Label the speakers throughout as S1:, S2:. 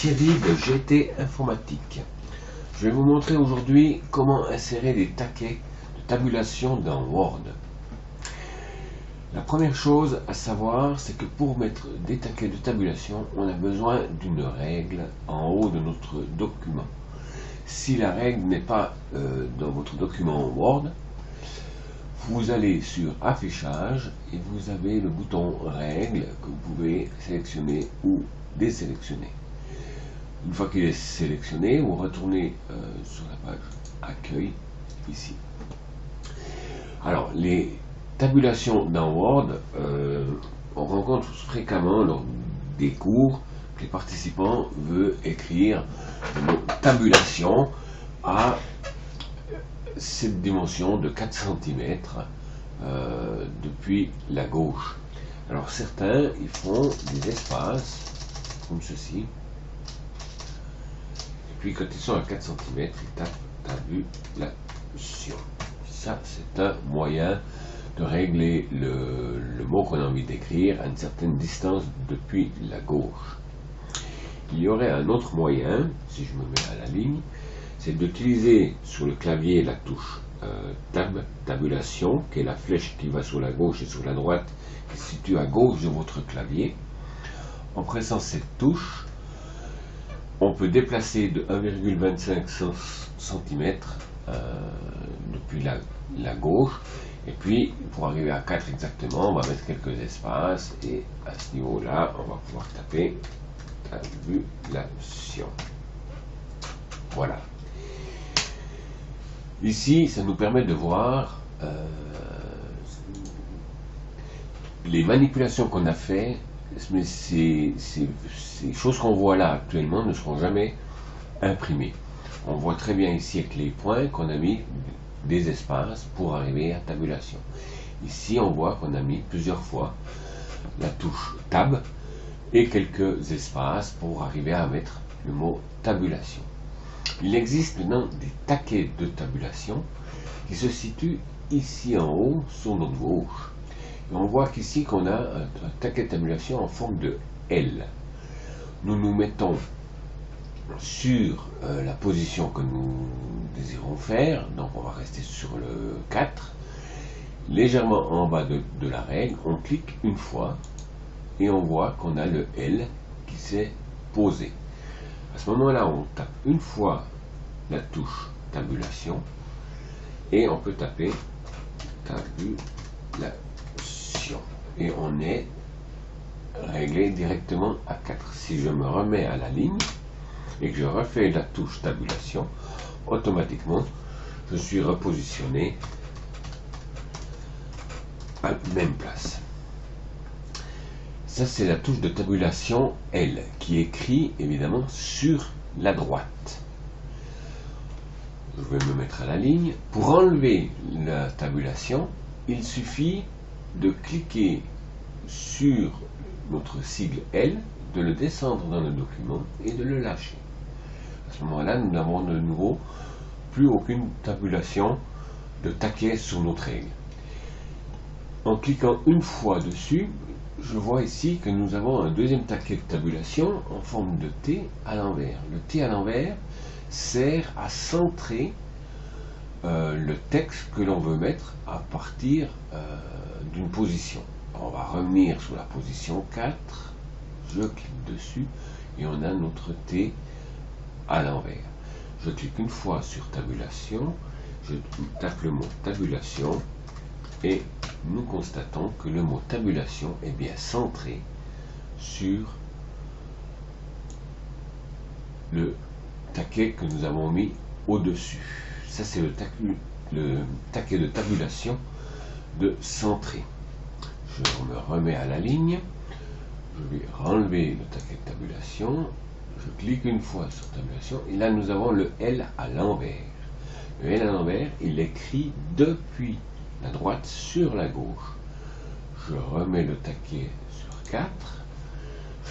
S1: Thierry de GT Informatique. Je vais vous montrer aujourd'hui comment insérer des taquets de tabulation dans Word. La première chose à savoir, c'est que pour mettre des taquets de tabulation, on a besoin d'une règle en haut de notre document. Si la règle n'est pas dans votre document Word, vous allez sur Affichage et vous avez le bouton Règles que vous pouvez sélectionner ou désélectionner. Une fois qu'il est sélectionné, vous retournez sur la page Accueil, ici. Alors, les tabulations dans Word, on rencontre fréquemment lors des cours que les participants veulent écrire le mot tabulation à cette dimension de 4 cm depuis la gauche. Alors certains, ils font des espaces comme ceci. Et puis quand ils sont à 4 cm, ils tapent tabulation. Ça, c'est un moyen de régler le mot qu'on a envie d'écrire à une certaine distance depuis la gauche. Il y aurait un autre moyen, si je me mets à la ligne, c'est d'utiliser sur le clavier la touche tabulation, qui est la flèche qui va sur la gauche et sur la droite, qui se situe à gauche de votre clavier. En pressant cette touche, on peut déplacer de 1,25 cm depuis la gauche, et puis pour arriver à 4 exactement, on va mettre quelques espaces, et à ce niveau-là, on va pouvoir taper tabulation. Voilà. Ici, ça nous permet de voir les manipulations qu'on a fait, mais ces choses qu'on voit là actuellement ne seront jamais imprimées. On voit très bien ici avec les points qu'on a mis des espaces pour arriver à tabulation. Ici, on voit qu'on a mis plusieurs fois la touche Tab et quelques espaces pour arriver à mettre le mot tabulation. Il existe maintenant des taquets de tabulation qui se situent ici en haut sur notre gauche. Et on voit qu'ici qu'on a un taquet de tabulation en forme de L. Nous nous mettons sur la position que nous désirons faire, donc on va rester sur le 4, légèrement en bas de la règle, on clique une fois et on voit qu'on a le L qui s'est posé. À ce moment-là, on tape une fois la touche tabulation et on peut taper tabulation et on est réglé directement à 4. Si je me remets à la ligne et que je refais la touche tabulation, automatiquement je suis repositionné à la même place. Ça, c'est la touche de tabulation L qui écrit évidemment sur la droite. Je vais me mettre à la ligne. Pour enlever la tabulation, il suffit de cliquer sur notre sigle L, de le descendre dans le document et de le lâcher. À ce moment-là, nous n'avons de nouveau plus aucune tabulation de taquet sur notre règle. En cliquant une fois dessus, je vois ici que nous avons un deuxième taquet de tabulation en forme de T à l'envers. Le T à l'envers sert à centrer le texte que l'on veut mettre à partir d'une position. On va revenir sur la position 4, je clique dessus et on a notre T à l'envers. Je clique une fois sur tabulation, je tape le mot tabulation et nous constatons que le mot tabulation est bien centré sur le taquet que nous avons mis au-dessus. Ça, c'est le taquet de tabulation de centré. Je me remets à la ligne. Je vais enlever le taquet de tabulation. Je clique une fois sur tabulation. Et là, nous avons le L à l'envers. Le L à l'envers, il écrit depuis la droite sur la gauche. Je remets le taquet sur 4.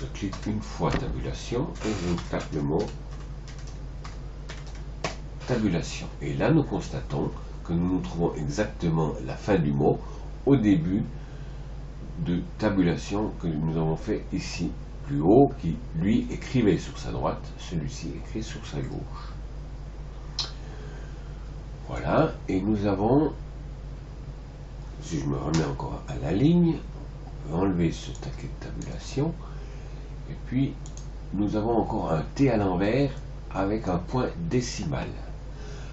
S1: Je clique une fois tabulation et je tape le mot tabulation. Et là, nous constatons que nous nous trouvons exactement la fin du mot au début de tabulation que nous avons fait ici plus plus haut qui, lui, écrivait sur sa droite, celui-ci écrit sur sa gauche. Voilà, et nous avons, si je me remets encore à la ligne, on va enlever ce taquet de tabulation, et puis nous avons encore un T à l'envers avec un point décimal.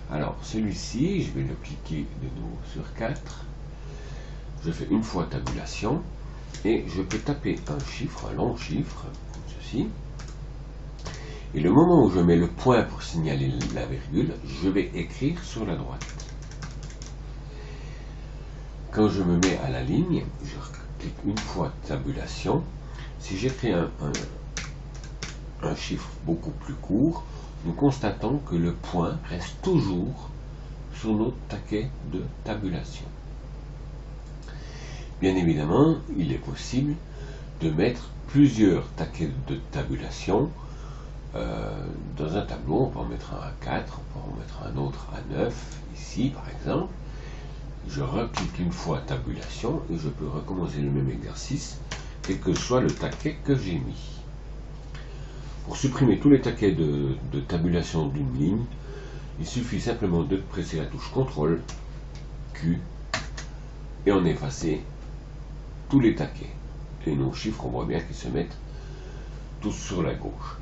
S1: Alors celui-ci, je vais le cliquer de nouveau sur 4, je fais une fois tabulation, et je peux taper un chiffre, un long chiffre, comme ceci, et le moment où je mets le point pour signaler la virgule, je vais écrire sur la droite. Quand je me mets à la ligne, je clique une fois tabulation. Si j'écris un chiffre beaucoup plus court, nous constatons que le point reste toujours sur notre taquet de tabulation. Bien évidemment, il est possible de mettre plusieurs taquets de tabulation dans un tableau. On peut en mettre un à 4, on peut en mettre un autre à 9, ici par exemple. Je reclique une fois tabulation et je peux recommencer le même exercice, quel que soit le taquet que j'ai mis. Pour supprimer tous les taquets de tabulation d'une ligne, il suffit simplement de presser la touche CTRL, Q, et on effacer tous les taquets. Et nos chiffres, on voit bien qu'ils se mettent tous sur la gauche.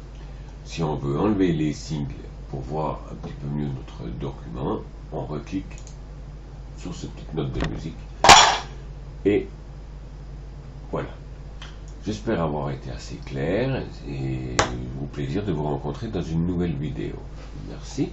S1: Si on veut enlever les sigles pour voir un petit peu mieux notre document, on reclique sur cette petite note de musique. Et voilà. J'espère avoir été assez clair et au plaisir de vous rencontrer dans une nouvelle vidéo. Merci.